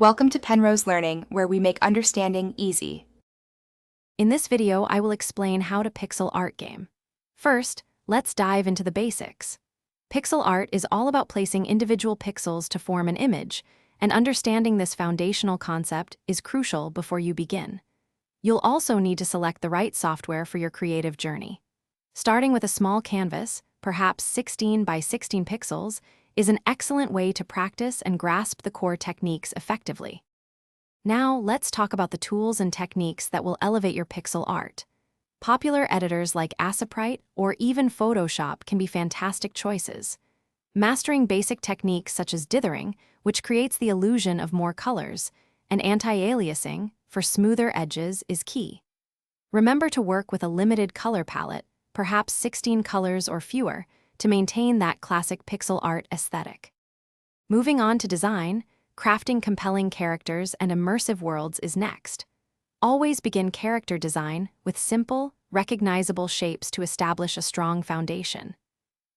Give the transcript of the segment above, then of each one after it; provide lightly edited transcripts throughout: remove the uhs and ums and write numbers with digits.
Welcome to Penrose Learning, where we make understanding easy. In this video, I will explain how to pixel art game. First, let's dive into the basics. Pixel art is all about placing individual pixels to form an image, and understanding this foundational concept is crucial before you begin. You'll also need to select the right software for your creative journey. Starting with a small canvas, perhaps 16 by 16 pixels, is an excellent way to practice and grasp the core techniques effectively. Now, let's talk about the tools and techniques that will elevate your pixel art. Popular editors like Aseprite or even Photoshop can be fantastic choices. Mastering basic techniques such as dithering, which creates the illusion of more colors, and anti-aliasing for smoother edges is key. Remember to work with a limited color palette, perhaps 16 colors or fewer, to maintain that classic pixel art aesthetic. Moving on to design, crafting compelling characters and immersive worlds is next. Always begin character design with simple, recognizable shapes to establish a strong foundation.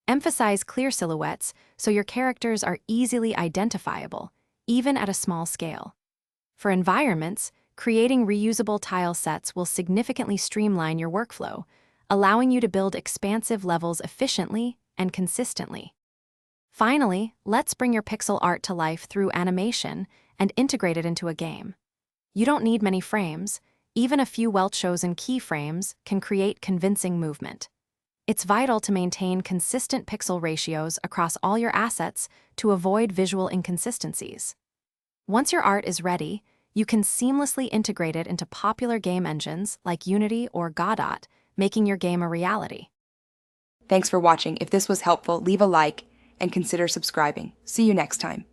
Emphasize clear silhouettes so your characters are easily identifiable, even at a small scale. For environments, creating reusable tile sets will significantly streamline your workflow, allowing you to build expansive levels efficiently and consistently. Finally, let's bring your pixel art to life through animation and integrate it into a game. You don't need many frames. Even a few well-chosen keyframes can create convincing movement. It's vital to maintain consistent pixel ratios across all your assets to avoid visual inconsistencies. Once your art is ready, you can seamlessly integrate it into popular game engines like Unity or Godot, making your game a reality. Thanks for watching. If this was helpful, leave a like and consider subscribing. See you next time.